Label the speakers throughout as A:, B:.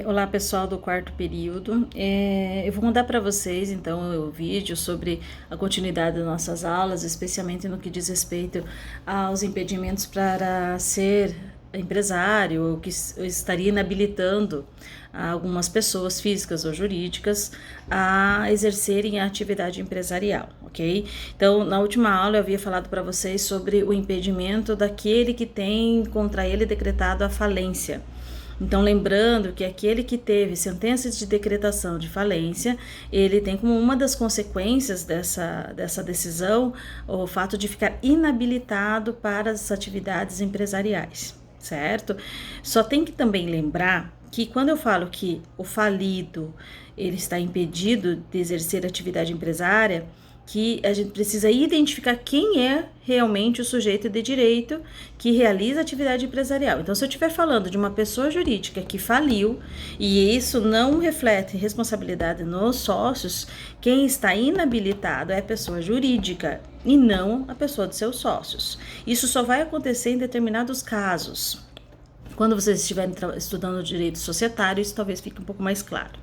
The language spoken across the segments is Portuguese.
A: Olá pessoal do quarto período, eu vou mandar para vocês então o vídeo sobre a continuidade das nossas aulas, especialmente no que diz respeito aos impedimentos para ser empresário, o que estaria inabilitando algumas pessoas físicas ou jurídicas a exercerem a atividade empresarial, ok? Então, na última aula eu havia falado para vocês sobre o impedimento daquele que tem contra ele decretado a falência. Então, lembrando que aquele que teve sentença de decretação de falência, ele tem como uma das consequências dessa decisão o fato de ficar inabilitado para as atividades empresariais, certo? Só tem que também lembrar que quando eu falo que o falido ele está impedido de exercer atividade empresária, que a gente precisa identificar quem é realmente o sujeito de direito que realiza atividade empresarial. Então, se eu estiver falando de uma pessoa jurídica que faliu e isso não reflete responsabilidade nos sócios, quem está inabilitado é a pessoa jurídica e não a pessoa de seus sócios. Isso só vai acontecer em determinados casos. Quando vocês estiverem estudando direito societário, isso talvez fique um pouco mais claro.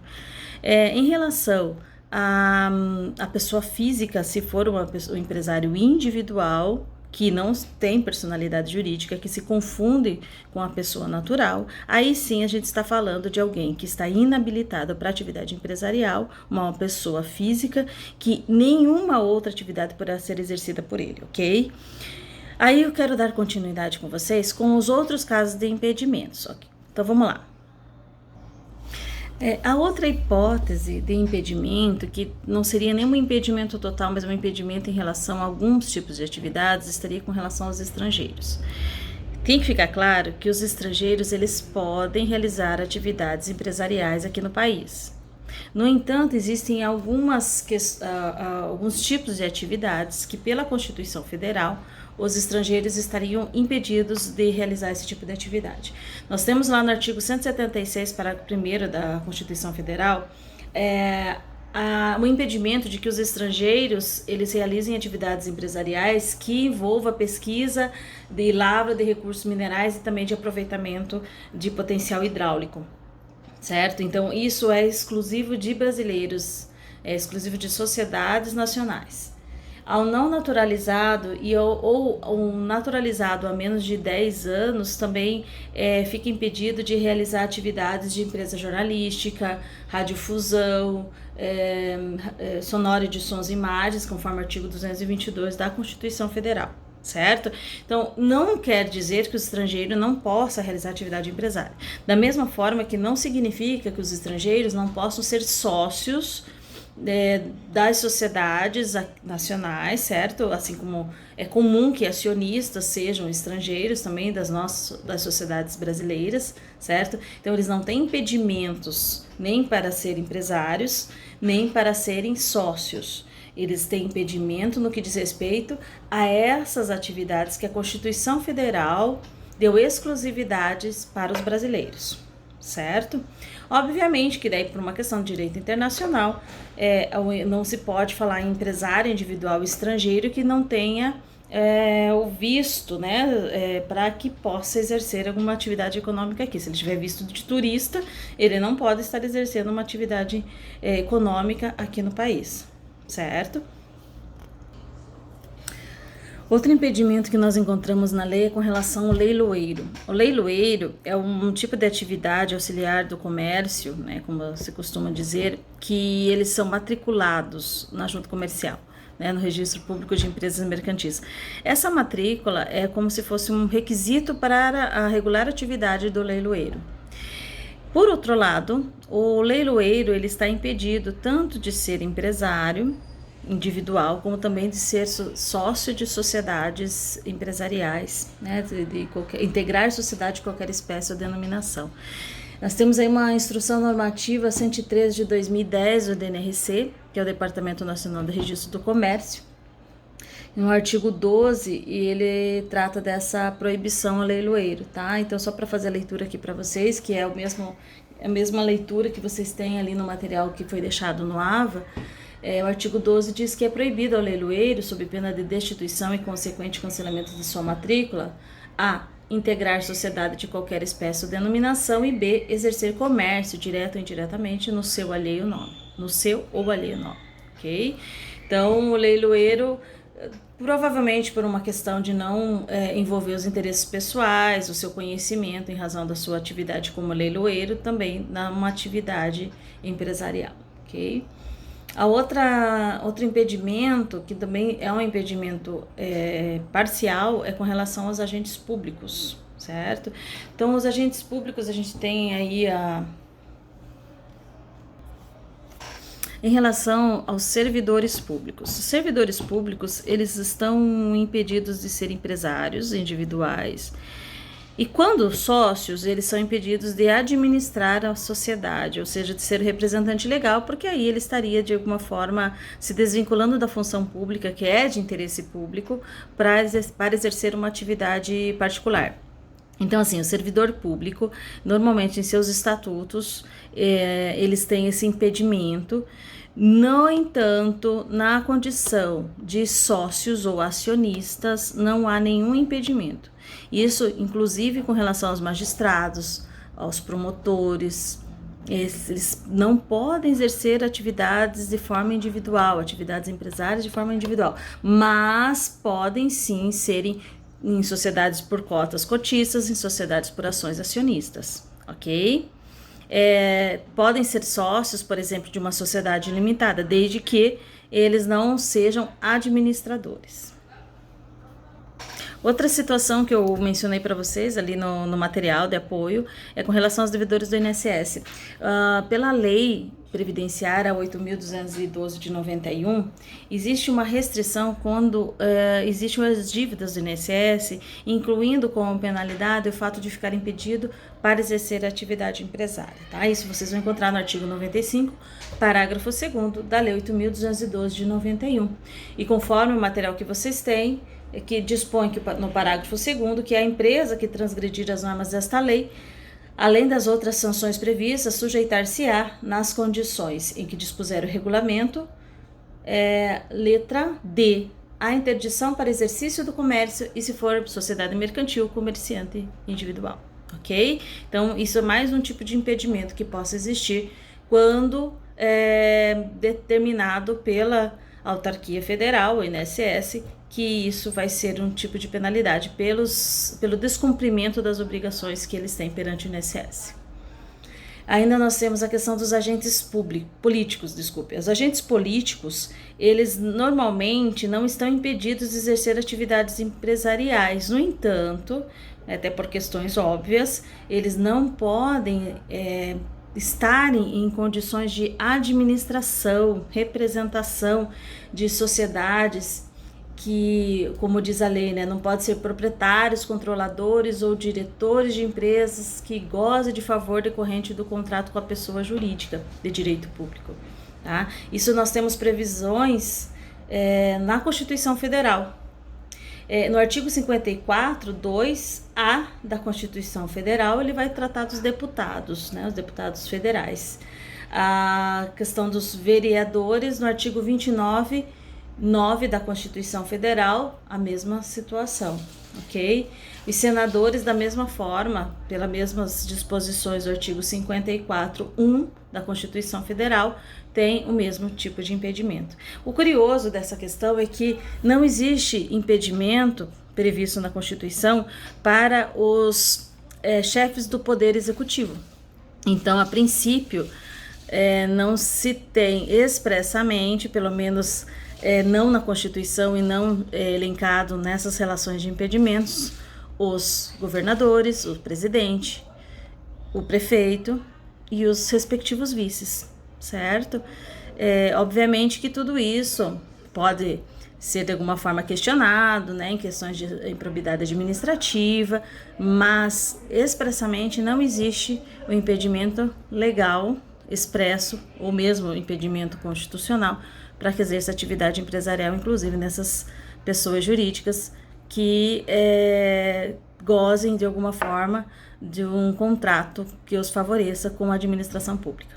A: Em relação a pessoa física, se for um empresário individual, que não tem personalidade jurídica, que se confunde com a pessoa natural, aí sim a gente está falando de alguém que está inabilitado para atividade empresarial, uma pessoa física que nenhuma outra atividade poderá ser exercida por ele, ok? Aí eu quero dar continuidade com vocês com os outros casos de impedimentos, ok? Então vamos lá. A outra hipótese de impedimento, que não seria nem um impedimento total, mas um impedimento em relação a alguns tipos de atividades, estaria com relação aos estrangeiros. Tem que ficar claro que os estrangeiros eles podem realizar atividades empresariais aqui no país. No entanto, existem alguns tipos de atividades que, pela Constituição Federal, os estrangeiros estariam impedidos de realizar esse tipo de atividade. Nós temos lá no artigo 176, parágrafo 1º da Constituição Federal, o impedimento de que os estrangeiros eles realizem atividades empresariais que envolva pesquisa de lavra de recursos minerais e também de aproveitamento de potencial hidráulico. Certo? Então, isso é exclusivo de brasileiros, é exclusivo de sociedades nacionais. Ao não naturalizado ou um naturalizado há menos de 10 anos também fica impedido de realizar atividades de empresa jornalística, radiodifusão, sonora de sons e imagens, conforme o artigo 222 da Constituição Federal. Certo? Então, não quer dizer que o estrangeiro não possa realizar atividade empresária. Da mesma forma que não significa que os estrangeiros não possam ser sócios das sociedades nacionais, certo? Assim como é comum que acionistas sejam estrangeiros também das sociedades brasileiras, certo? Então, eles não têm impedimentos nem para serem empresários, nem para serem sócios. Eles têm impedimento no que diz respeito a essas atividades que a Constituição Federal deu exclusividades para os brasileiros, certo? Obviamente que daí por uma questão de direito internacional não se pode falar em empresário individual estrangeiro que não tenha o visto, né, para que possa exercer alguma atividade econômica aqui. Se ele tiver visto de turista, ele não pode estar exercendo uma atividade econômica aqui no país. Certo? Outro impedimento que nós encontramos na lei é com relação ao leiloeiro. O leiloeiro é um tipo de atividade auxiliar do comércio, né, como se costuma dizer, que eles são matriculados na junta comercial, né, no registro público de empresas mercantis. Essa matrícula é como se fosse um requisito para a regular atividade do leiloeiro. Por outro lado, o leiloeiro ele está impedido tanto de ser empresário individual, como também de ser sócio de sociedades empresariais, né, integrar sociedade de qualquer espécie ou denominação. Nós temos aí uma instrução normativa 103 de 2010 do DNRC, que é o Departamento Nacional do Registro do Comércio. No artigo 12, ele trata dessa proibição ao leiloeiro, tá? Então, só para fazer a leitura aqui para vocês, que é a mesma leitura que vocês têm ali no material que foi deixado no AVA, o artigo 12 diz que é proibido ao leiloeiro, sob pena de destituição e consequente cancelamento de sua matrícula, a integrar sociedade de qualquer espécie ou denominação, e B, exercer comércio, direto ou indiretamente, no seu alheio nome, no seu ou alheio nome, ok? Então, o leiloeiro, provavelmente por uma questão de não envolver os interesses pessoais, o seu conhecimento em razão da sua atividade como leiloeiro, também numa atividade empresarial, ok? Outro impedimento, que também é um impedimento parcial, é com relação aos agentes públicos, certo? Então, os agentes públicos, a gente tem aí em relação aos servidores públicos. Os servidores públicos, eles estão impedidos de ser empresários individuais. E quando sócios, eles são impedidos de administrar a sociedade, ou seja, de ser representante legal, porque aí ele estaria, de alguma forma, se desvinculando da função pública, que é de interesse público, para exercer uma atividade particular. Então, assim, o servidor público, normalmente em seus estatutos, eles têm esse impedimento. No entanto, na condição de sócios ou acionistas, não há nenhum impedimento. Isso, inclusive, com relação aos magistrados, aos promotores, eles não podem exercer atividades de forma individual, atividades empresárias de forma individual, mas podem sim serem em sociedades por cotas cotistas, em sociedades por ações acionistas, ok? Podem ser sócios, por exemplo, de uma sociedade limitada, desde que eles não sejam administradores. Outra situação que eu mencionei para vocês ali no material de apoio é com relação aos devedores do INSS. Pela lei previdenciária 8.212 de 91, existe uma restrição quando existem as dívidas do INSS, incluindo como penalidade o fato de ficar impedido para exercer a atividade empresária. Tá? Isso vocês vão encontrar no artigo 95, parágrafo 2º da lei 8.212 de 91. E conforme o material que vocês têm, que dispõe que, no parágrafo 2º, que a empresa que transgredir as normas desta lei, além das outras sanções previstas, sujeitar-se-á nas condições em que dispuser o regulamento, letra D, a interdição para exercício do comércio e, se for sociedade mercantil, comerciante individual, ok? Então, isso é mais um tipo de impedimento que possa existir quando determinado pela autarquia federal, o INSS, que isso vai ser um tipo de penalidade pelo descumprimento das obrigações que eles têm perante o INSS. Ainda nós temos a questão dos agentes políticos. Os agentes políticos, eles normalmente não estão impedidos de exercer atividades empresariais. No entanto, até por questões óbvias, eles não podem estarem em condições de administração, representação de sociedades que, como diz a lei, né, não pode ser proprietários, controladores ou diretores de empresas que gozem de favor decorrente do contrato com a pessoa jurídica de direito público. Tá? Isso nós temos previsões na Constituição Federal. No artigo 54, 2A da Constituição Federal, ele vai tratar dos deputados, né, os deputados federais. A questão dos vereadores, no artigo 29, 9 da Constituição Federal, a mesma situação, ok? Os senadores, da mesma forma, pelas mesmas disposições do artigo 54, 1 da Constituição Federal, tem o mesmo tipo de impedimento. O curioso dessa questão é que não existe impedimento previsto na Constituição para os chefes do Poder Executivo. Então, a princípio, não se tem expressamente, pelo menos não na Constituição e não elencado nessas relações de impedimentos, os governadores, o presidente, o prefeito e os respectivos vices, certo? Obviamente que tudo isso pode ser de alguma forma questionado, né, em questões de improbidade administrativa, mas expressamente não existe o impedimento legal expresso ou mesmo o impedimento constitucional para que exerça atividade empresarial, inclusive nessas pessoas jurídicas que gozem de alguma forma de um contrato que os favoreça com a administração pública.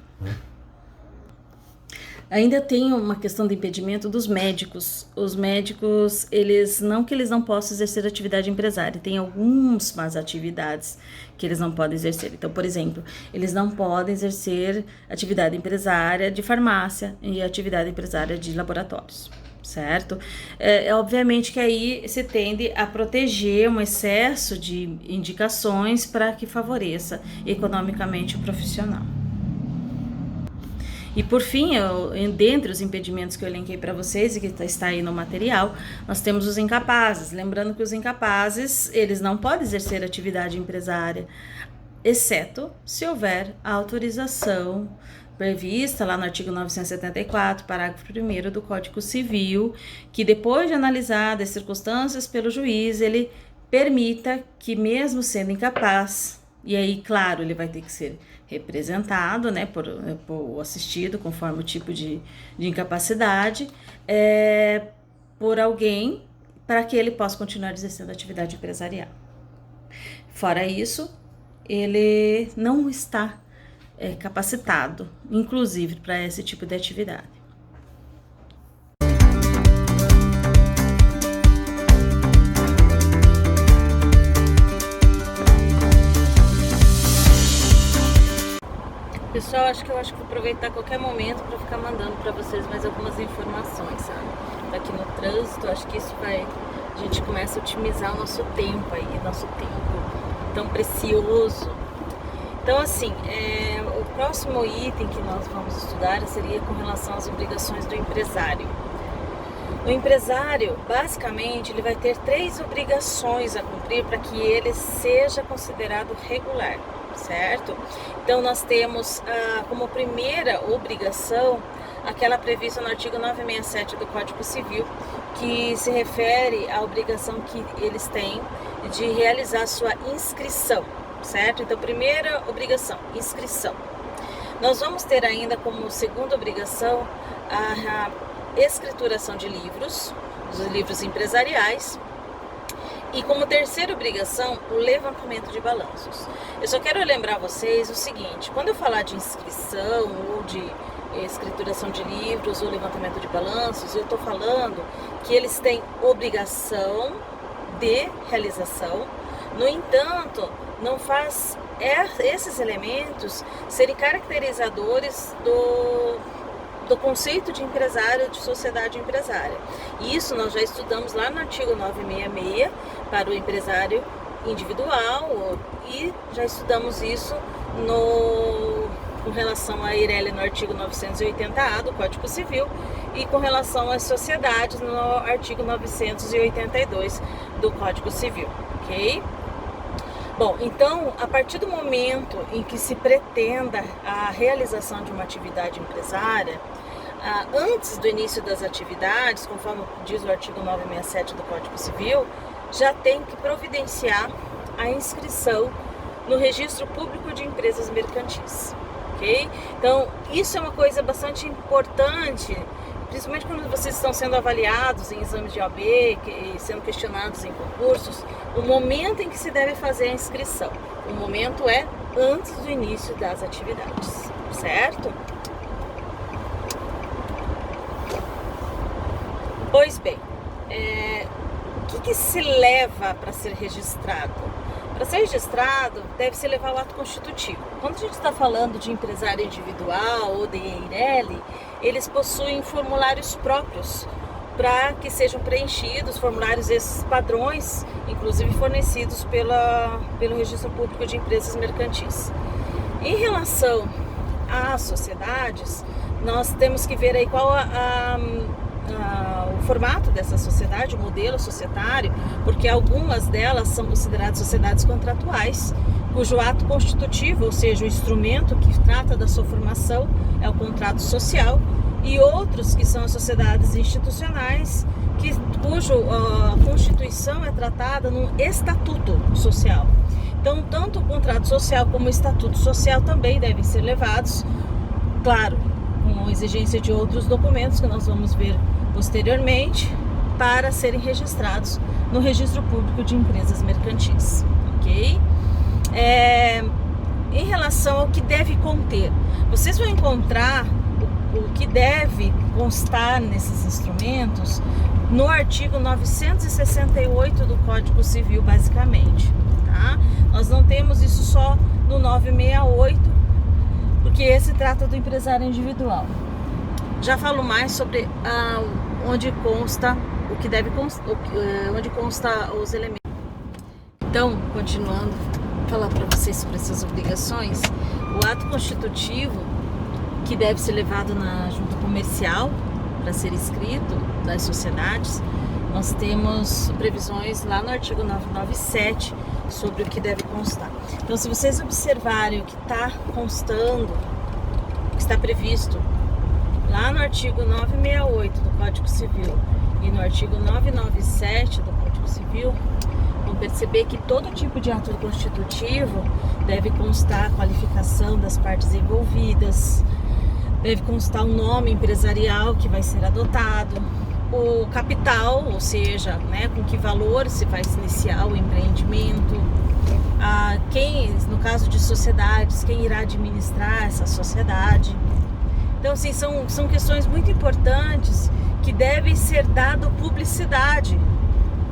A: Ainda tem uma questão de impedimento dos médicos. Os médicos, eles não possam exercer atividade empresária, tem algumas atividades que eles não podem exercer. Então, por exemplo, eles não podem exercer atividade empresária de farmácia e atividade empresária de laboratórios, certo? Obviamente que aí se tende a proteger um excesso de indicações para que favoreça economicamente o profissional. E por fim, dentre os impedimentos que eu elenquei para vocês e que está aí no material, nós temos os incapazes. Lembrando que os incapazes, eles não podem exercer atividade empresária, exceto se houver autorização prevista lá no artigo 974, parágrafo 1º do Código Civil, que depois de analisadas as circunstâncias pelo juiz, ele permita que, mesmo sendo incapaz, e aí, claro, ele vai ter que ser representado, né, por assistido, conforme o tipo de incapacidade, por alguém, para que ele possa continuar exercendo atividade empresarial. Fora isso, ele não está capacitado, inclusive, para esse tipo de atividade. Pessoal, acho que eu vou aproveitar qualquer momento para ficar mandando para vocês mais algumas informações, sabe? Aqui no trânsito, acho que isso a gente começa a otimizar o nosso tempo aí, nosso tempo tão precioso. Então, assim, o próximo item que nós vamos estudar seria com relação às obrigações do empresário. O empresário, basicamente, ele vai ter 3 obrigações a cumprir para que ele seja considerado regular, certo? Então, nós temos como primeira obrigação aquela prevista no artigo 967 do Código Civil, que se refere à obrigação que eles têm de realizar sua inscrição, certo? Então, primeira obrigação, inscrição. Nós vamos ter ainda como segunda obrigação a escrituração de livros, dos livros empresariais, e como terceira obrigação, o levantamento de balanços. Eu só quero lembrar vocês o seguinte: quando eu falar de inscrição ou de escrituração de livros ou levantamento de balanços, eu estou falando que eles têm obrigação de realização. No entanto, não faz esses elementos serem caracterizadores do conceito de empresário, de sociedade empresária. Isso nós já estudamos lá no artigo 966 para o empresário individual, e já estudamos isso com relação à Eireli no artigo 980A do Código Civil e com relação às sociedades no artigo 982 do Código Civil, ok? Bom, então, a partir do momento em que se pretenda a realização de uma atividade empresária, antes do início das atividades, conforme diz o artigo 967 do Código Civil, já tem que providenciar a inscrição no Registro Público de Empresas Mercantis, ok? Então, isso é uma coisa bastante importante, principalmente quando vocês estão sendo avaliados em exames de OAB, sendo questionados em concursos. O momento em que se deve fazer a inscrição, o momento é antes do início das atividades, certo? Pois bem, o que se leva para ser registrado? Para ser registrado, deve-se levar o ato constitutivo. Quando a gente está falando de empresário individual ou de Eireli, eles possuem formulários próprios para que sejam preenchidos, formulários esses padrões, inclusive fornecidos pelo Registro Público de Empresas Mercantis. Em relação às sociedades, nós temos que ver aí qual o formato dessa sociedade, o modelo societário, porque algumas delas são consideradas sociedades contratuais, cujo ato constitutivo, ou seja, o instrumento que trata da sua formação, é o contrato social, e outros que são as sociedades institucionais, cuja constituição é tratada num estatuto social. Então, tanto o contrato social como o estatuto social também devem ser levados, claro, com exigência de outros documentos que nós vamos ver posteriormente, para serem registrados no Registro Público de Empresas Mercantis, ok? Em relação ao que deve conter, vocês vão encontrar o que deve constar nesses instrumentos no artigo 968 do Código Civil, basicamente, tá? Nós não temos isso só no 968, porque esse trata do empresário individual. Já falo mais sobre onde consta o que deve constar, onde consta os elementos. Então, continuando, falar para vocês sobre essas obrigações. O ato constitutivo que deve ser levado na junta comercial para ser inscrito das sociedades, nós temos previsões lá no artigo 997 sobre o que deve constar. Então, se vocês observarem o que está constando, o que está previsto lá no artigo 968 do Código Civil e no artigo 997 do Código Civil, vão perceber que todo tipo de ato constitutivo deve constar a qualificação das partes envolvidas, deve constar um nome empresarial que vai ser adotado, o capital, ou seja, né, com que valor se vai iniciar o empreendimento, quem, no caso de sociedades, quem irá administrar essa sociedade. Então, assim, são questões muito importantes que devem ser dado publicidade,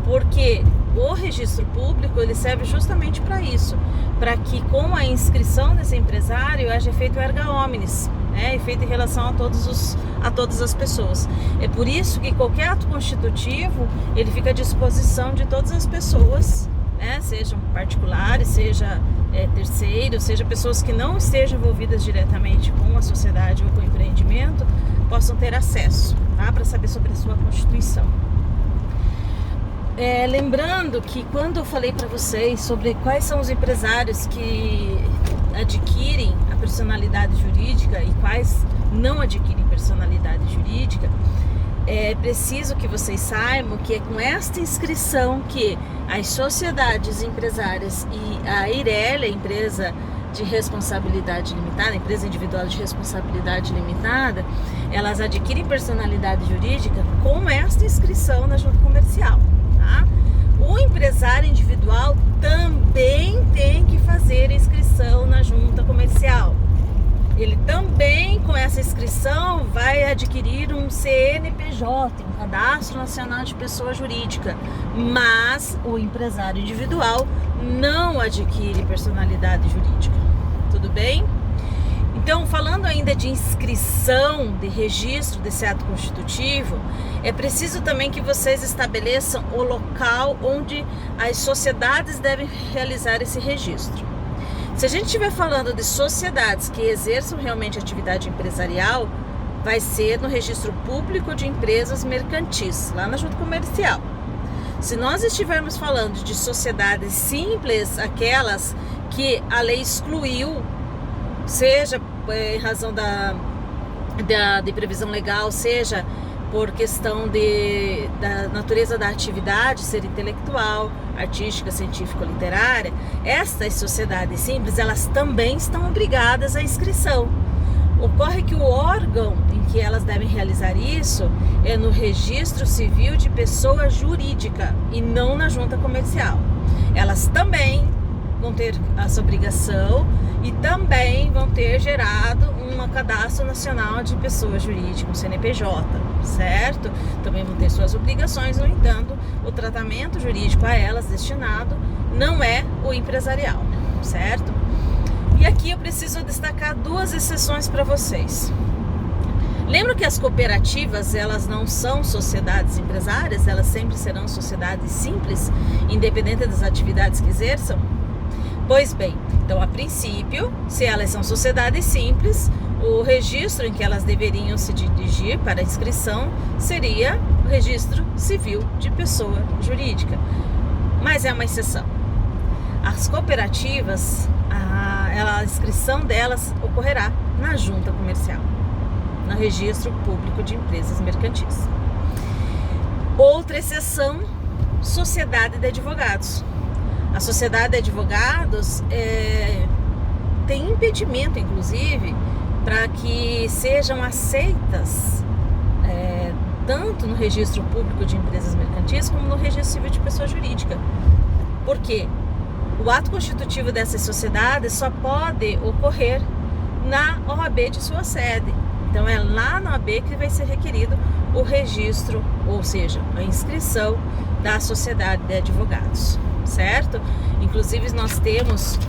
A: porque o registro público ele serve justamente para isso, para que com a inscrição desse empresário haja feito erga omnes, né, feito em relação a todas as pessoas. É por isso que qualquer ato constitutivo ele fica à disposição de todas as pessoas, né, sejam particulares, seja terceiros, seja pessoas que não estejam envolvidas diretamente com a sociedade ou com o empreendimento, possam ter acesso, tá, para saber sobre a sua constituição. Lembrando que quando eu falei para vocês sobre quais são os empresários que adquirem a personalidade jurídica e quais não adquirem personalidade jurídica, é preciso que vocês saibam que é com esta inscrição que as sociedades empresárias e a EIRELI, a empresa de responsabilidade limitada, empresa individual de responsabilidade limitada, elas adquirem personalidade jurídica com esta inscrição na junta comercial. Tá? O empresário individual também tem que fazer inscrição na junta comercial. Ele também, com essa inscrição, vai adquirir um CNPJ, um Cadastro Nacional de Pessoa Jurídica. Mas o empresário individual não adquire personalidade jurídica. Tudo bem? Então, falando ainda de inscrição, de registro desse ato constitutivo, é preciso também que vocês estabeleçam o local onde as sociedades devem realizar esse registro. Se a gente estiver falando de sociedades que exerçam realmente atividade empresarial, vai ser no registro público de empresas mercantis, lá na junta comercial. Se nós estivermos falando de sociedades simples, aquelas que a lei excluiu, seja em razão de previsão legal, seja por questão da natureza da atividade, ser intelectual, artística, científica ou literária, estas sociedades simples, elas também estão obrigadas à inscrição. Ocorre que o órgão em que elas devem realizar isso é no registro civil de pessoa jurídica e não na junta comercial. Elas também vão ter essa obrigação e também vão ter gerado um cadastro nacional de pessoa jurídica, um CNPJ, certo? Também vão ter suas obrigações, no entanto, o tratamento jurídico a elas destinado não é o empresarial, certo? E aqui eu preciso destacar duas exceções para vocês. Lembra que as cooperativas, elas não são sociedades empresárias, elas sempre serão sociedades simples, independente das atividades que exerçam? Pois bem, então a princípio, se elas são sociedades simples, o registro em que elas deveriam se dirigir para a inscrição seria o registro civil de pessoa jurídica. Mas é uma exceção. As cooperativas, a inscrição delas ocorrerá na junta comercial, no registro público de empresas mercantis. Outra exceção, sociedade de advogados. A sociedade de advogados tem impedimento, inclusive, para que sejam aceitas tanto no registro público de empresas mercantis como no registro civil de pessoa jurídica. Por quê? O ato constitutivo dessas sociedades só pode ocorrer na OAB de sua sede. Então é lá na OAB que vai ser requerido o registro, ou seja, a inscrição da sociedade de advogados, certo? Inclusive nós temos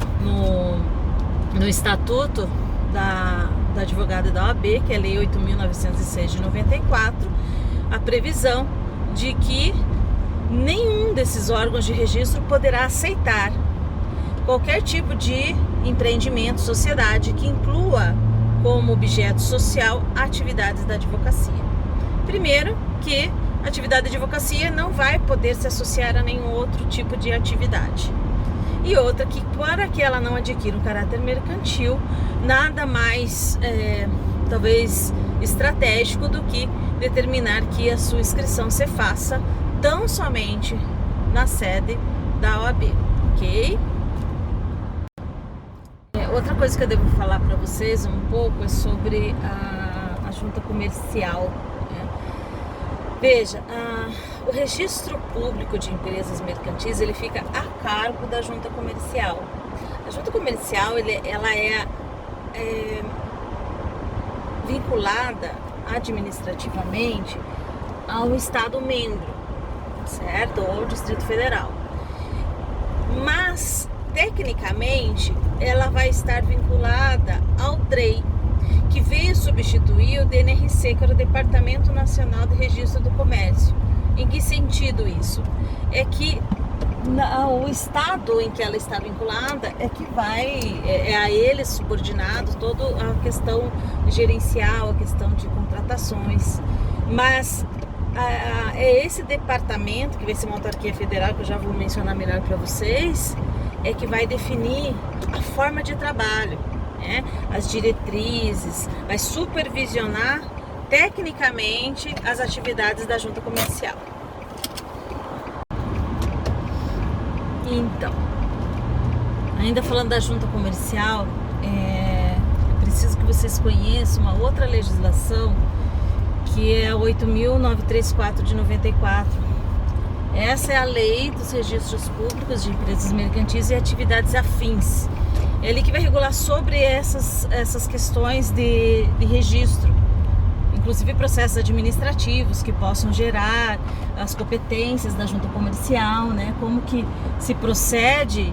A: no estatuto da advogada e da OAB, que é a Lei 8.906 de 94, a previsão de que nenhum desses órgãos de registro poderá aceitar qualquer tipo de empreendimento, sociedade que inclua como objeto social atividades da advocacia. Primeiro, que a atividade da advocacia não vai poder se associar a nenhum outro tipo de atividade. E outra, que para que ela não adquira um caráter mercantil, nada mais talvez estratégico do que determinar que a sua inscrição se faça tão somente na sede da OAB, ok? Outra coisa que eu devo falar para vocês um pouco é sobre a junta comercial. Veja, o registro público de empresas mercantis, ele fica a cargo da junta comercial. A junta comercial, ela é vinculada administrativamente ao Estado membro, certo? Ou ao Distrito Federal. Mas, tecnicamente, ela vai estar vinculada ao DREI, que veio substituir o DNRC, que era o Departamento Nacional de Registro do Comércio. Em que sentido isso? É que o estado em que ela está vinculada é que é a ele subordinado toda a questão gerencial, a questão de contratações. Mas é esse departamento, que vai ser uma autarquia federal, que eu já vou mencionar melhor para vocês, é que vai definir a forma de trabalho, né? As diretrizes, vai supervisionar tecnicamente as atividades da junta comercial. Então, ainda falando da junta comercial, eu preciso que vocês conheçam uma outra legislação, que é a 8.934 de 94. Essa é a lei dos registros públicos de empresas mercantis e atividades afins. É ali que vai regular sobre essas questões de registro, inclusive processos administrativos que possam gerar as competências da junta comercial, né? Como que se procede,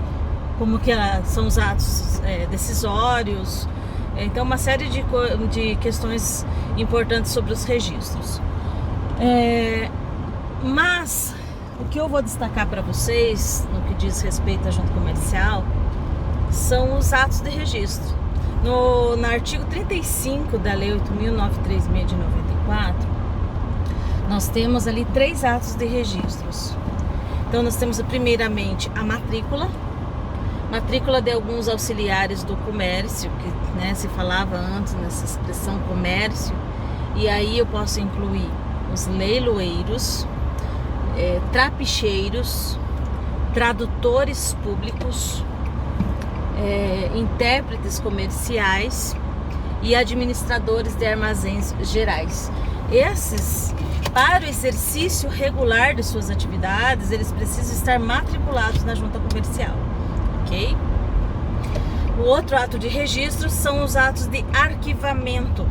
A: como que são os atos decisórios. Então, uma série de questões importantes sobre os registros. Mas o que eu vou destacar para vocês no que diz respeito à junta comercial são os atos de registro. No artigo 35 da Lei 8.936 de 94, nós temos ali 3 atos de registros. Então nós temos primeiramente a matrícula de alguns auxiliares do comércio, que, né, se falava antes nessa expressão comércio, e aí eu posso incluir os leiloeiros, trapicheiros, tradutores públicos, intérpretes comerciais e administradores de armazéns gerais. Esses, para o exercício regular de suas atividades, eles precisam estar matriculados na junta comercial, ok? O outro ato de registro são os atos de arquivamento.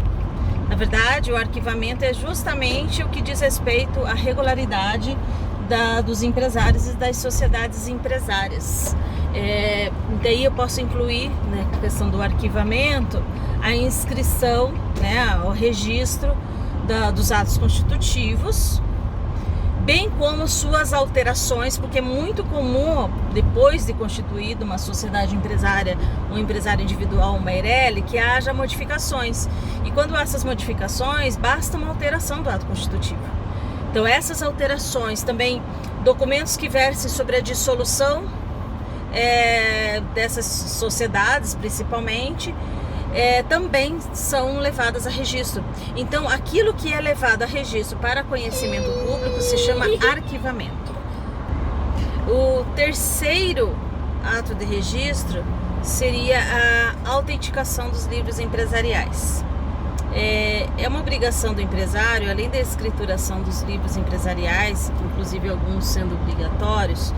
A: Na verdade, o arquivamento é justamente o que diz respeito à regularidade dos empresários e das sociedades empresárias. Daí eu posso incluir, né, a questão do arquivamento, a inscrição, né, o registro dos atos constitutivos, bem como suas alterações, porque é muito comum, depois de constituída uma sociedade empresária, um empresário individual, uma EIRELI, que haja modificações. E quando há essas modificações, basta uma alteração do ato constitutivo. Então essas alterações, também documentos que versem sobre a dissolução dessas sociedades, principalmente, também são levadas a registro. Então, aquilo que é levado a registro para conhecimento público se chama arquivamento. O terceiro ato de registro seria a autenticação dos livros empresariais. É uma obrigação do empresário, além da escrituração dos livros empresariais, inclusive alguns sendo obrigatórios,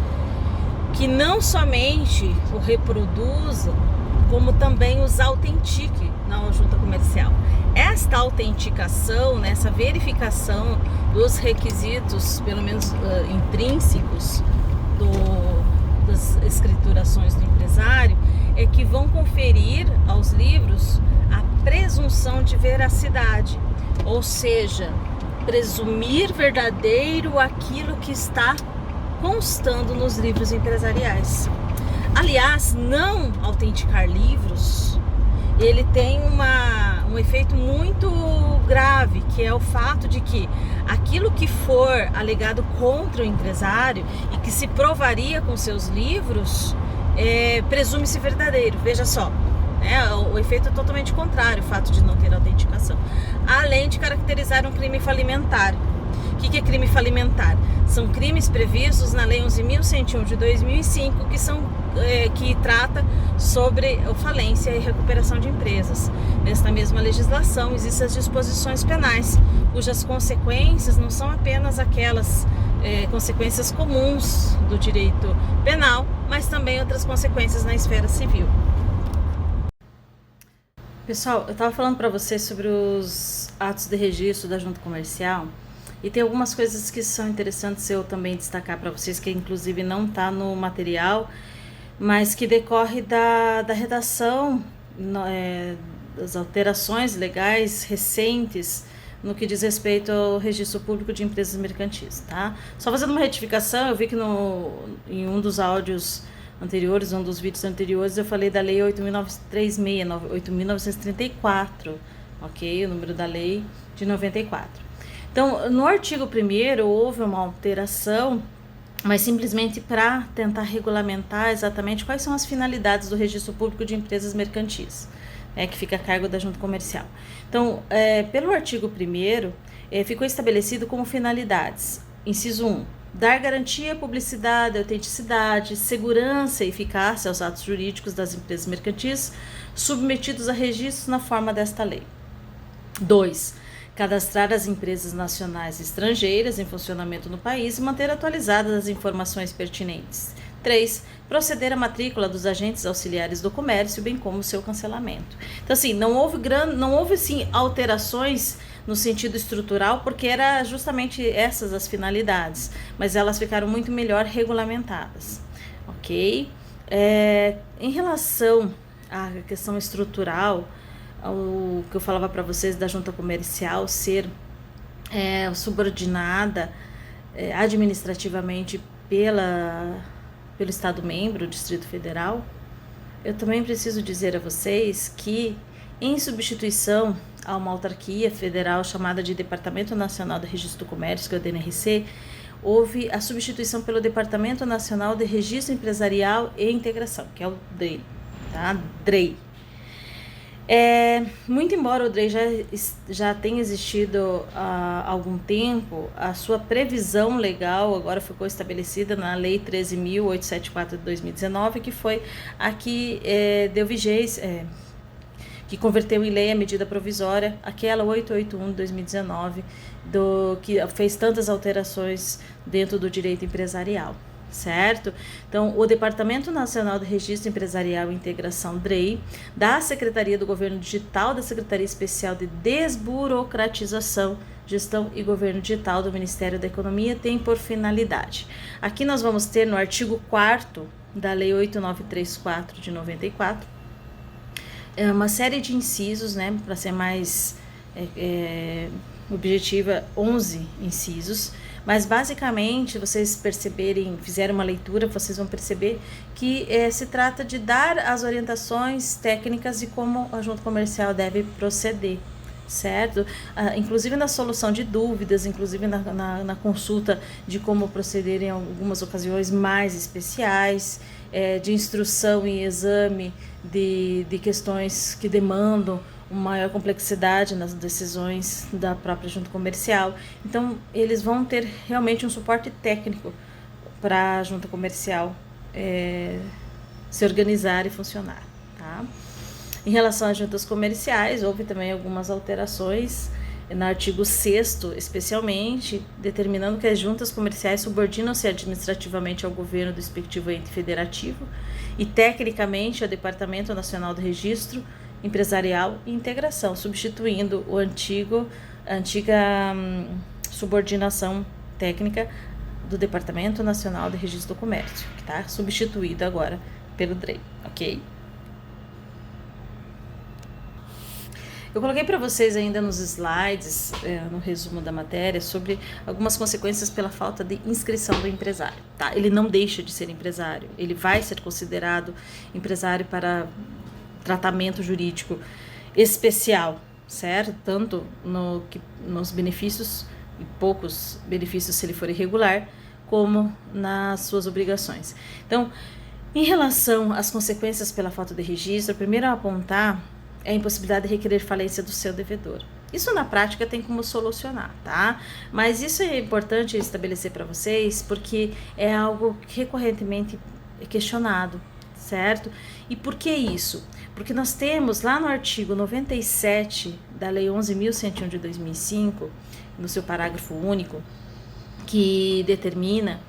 A: que não somente o reproduza, como também os autentique na junta comercial. esta autenticação, né, essa verificação dos requisitos, pelo menos intrínsecos das escriturações do empresário, é que vão conferir aos livros a presunção de veracidade, ou seja, presumir verdadeiro aquilo que está constando nos livros empresariais. Aliás, não autenticar livros, ele tem um efeito muito grave, que é o fato de que aquilo que for alegado contra o empresário e que se provaria com seus livros, presume-se verdadeiro. Veja só, né? O efeito é totalmente contrário, o fato de não ter autenticação. Além de caracterizar um crime falimentar. O que é crime falimentar? São crimes previstos na Lei 11.101 de 2005, que trata sobre a falência e recuperação de empresas. Nesta mesma legislação existem as disposições penais, cujas consequências não são apenas aquelas consequências comuns do direito penal, mas também outras consequências na esfera civil. Pessoal, eu estava falando para vocês sobre os atos de registro da junta comercial. E tem algumas coisas que são interessantes eu também destacar para vocês, que inclusive não está no material, mas que decorre da redação, das alterações legais recentes no que diz respeito ao registro público de empresas mercantis, tá? Só fazendo uma retificação, eu vi que em um dos áudios anteriores, um dos vídeos anteriores, eu falei da Lei 8.934, ok? O número da lei de 94. Então, no artigo 1º houve uma alteração, mas simplesmente para tentar regulamentar exatamente quais são as finalidades do registro público de empresas mercantis, que fica a cargo da junta comercial. Então, pelo artigo 1º, ficou estabelecido como finalidades, inciso 1, dar garantia, publicidade, autenticidade, segurança e eficácia aos atos jurídicos das empresas mercantis submetidos a registros na forma desta lei. 2, cadastrar as empresas nacionais e estrangeiras em funcionamento no país e manter atualizadas as informações pertinentes. 3. Proceder à matrícula dos agentes auxiliares do comércio, bem como o seu cancelamento. Então, assim, não houve assim, alterações no sentido estrutural, porque era justamente essas as finalidades, mas elas ficaram muito melhor regulamentadas, ok? Em relação à questão estrutural, o que eu falava para vocês da junta comercial ser subordinada administrativamente pelo Estado membro, o Distrito Federal, eu também preciso dizer a vocês que, em substituição a uma autarquia federal chamada de Departamento Nacional de Registro do Comércio, que é o DNRC, houve a substituição pelo Departamento Nacional de Registro Empresarial e Integração, que é o DREI, tá? DREI. Muito embora o DREI já tenha existido há algum tempo, a sua previsão legal agora ficou estabelecida na Lei 13.874 de 2019, que foi a que deu vigência, que converteu em lei a medida provisória, aquela 881 de 2019, que fez tantas alterações dentro do direito empresarial. Certo? Então, o Departamento Nacional de Registro Empresarial e Integração, DREI, da Secretaria do Governo Digital, da Secretaria Especial de Desburocratização, Gestão e Governo Digital do Ministério da Economia, tem por finalidade. Aqui nós vamos ter no artigo 4º da Lei 8934 de 94, uma série de incisos, né, para ser mais objetiva, 11 incisos, mas basicamente, vocês fizeram uma leitura, vocês vão perceber que se trata de dar as orientações técnicas de como a junta comercial deve proceder, certo? Inclusive na solução de dúvidas, inclusive na consulta de como proceder em algumas ocasiões mais especiais, de instrução e exame de questões que demandam uma maior complexidade nas decisões da própria junta comercial. Então, eles vão ter realmente um suporte técnico para a junta comercial se organizar e funcionar, tá? Em relação às juntas comerciais, houve também algumas alterações no artigo 6º, especialmente, determinando que as juntas comerciais subordinam-se administrativamente ao governo do respectivo ente federativo e tecnicamente ao Departamento Nacional do Registro empresarial e integração, substituindo a antiga subordinação técnica do Departamento Nacional de Registro do Comércio, que está substituído agora pelo DREI, ok? Eu coloquei para vocês ainda nos slides, no resumo da matéria, sobre algumas consequências pela falta de inscrição do empresário, tá? Ele não deixa de ser empresário, ele vai ser considerado empresário para tratamento jurídico especial, certo? Tanto nos benefícios, e poucos benefícios se ele for irregular, como nas suas obrigações. Então, em relação às consequências pela falta de registro, primeiro a apontar é a impossibilidade de requerer falência do seu devedor. Isso na prática tem como solucionar, tá? Mas isso é importante estabelecer para vocês porque é algo recorrentemente questionado, certo? E por que isso? Porque nós temos lá no artigo 97 da Lei 11.101 de 2005, no seu parágrafo único, que determina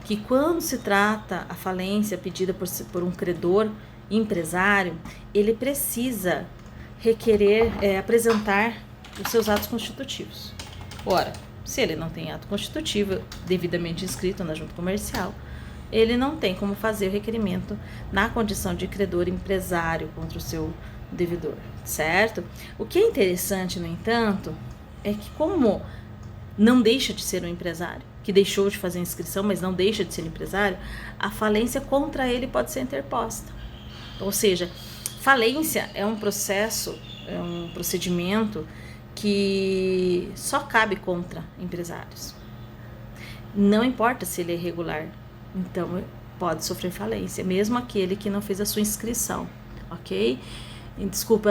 A: que quando se trata a falência pedida por um credor empresário, ele precisa apresentar os seus atos constitutivos. Ora, se ele não tem ato constitutivo devidamente inscrito na junta comercial, ele não tem como fazer o requerimento na condição de credor empresário contra o seu devedor, certo? O que é interessante, no entanto, é que como não deixa de ser um empresário, que deixou de fazer a inscrição, mas não deixa de ser empresário, a falência contra ele pode ser interposta. Ou seja, falência é um processo, é um procedimento que só cabe contra empresários. Não importa se ele é irregular, então pode sofrer falência, mesmo aquele que não fez a sua inscrição, ok? Desculpa,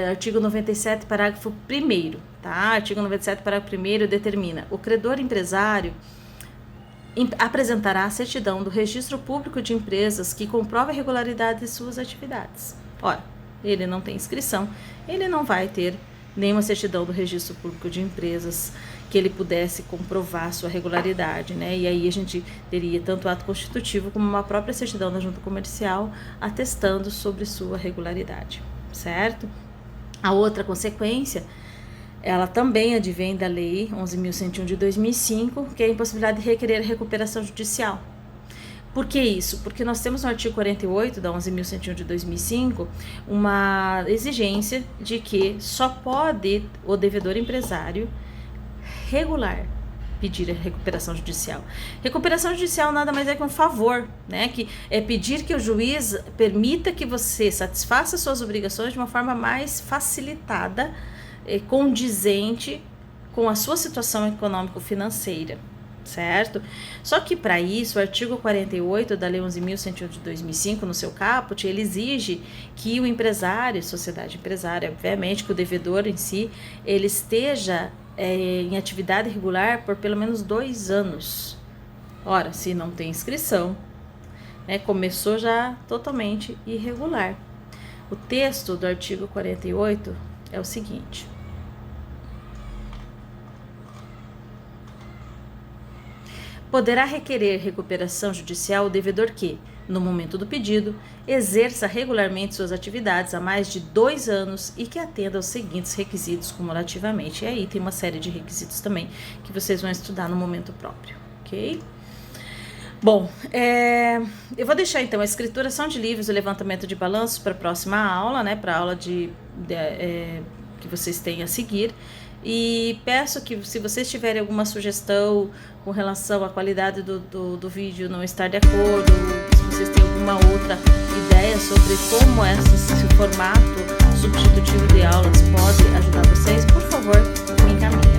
A: artigo 97, parágrafo 1º, tá? Artigo 97, parágrafo 1º determina: o credor empresário apresentará a certidão do registro público de empresas que comprova a regularidade de suas atividades. Ora, ele não tem inscrição, ele não vai ter nenhuma certidão do registro público de empresas que ele pudesse comprovar sua regularidade, né? E aí a gente teria tanto o ato constitutivo como uma própria certidão da junta comercial atestando sobre sua regularidade, certo? A outra consequência, ela também advém da Lei 11.101 de 2005, que é a impossibilidade de requerer recuperação judicial. Por que isso? Porque nós temos no artigo 48 da 11.101 de 2005 uma exigência de que só pode o devedor empresário regular pedir a recuperação judicial. Recuperação judicial nada mais é que um favor, né? Que é pedir que o juiz permita que você satisfaça suas obrigações de uma forma mais facilitada, condizente com a sua situação econômico-financeira, certo? Só que para isso, o artigo 48 da Lei 11.101 de 2005, no seu caput, ele exige que o empresário, sociedade empresária, obviamente que o devedor em si, ele esteja em atividade regular por pelo menos 2 anos. Ora, se não tem inscrição, né, começou já totalmente irregular. O texto do artigo 48 é o seguinte: poderá requerer recuperação judicial o devedor que, no momento do pedido, exerça regularmente suas atividades há mais de 2 anos e que atenda aos seguintes requisitos cumulativamente. E aí tem uma série de requisitos também que vocês vão estudar no momento próprio, ok? Bom, eu vou deixar então a escrituração de livros e o levantamento de balanços para a próxima aula, né? Para a aula que vocês têm a seguir. E peço que, se vocês tiverem alguma sugestão com relação à qualidade do vídeo não estar de acordo, se vocês têm alguma outra ideia sobre como esse formato substitutivo de aulas pode ajudar vocês, por favor, me encaminhem.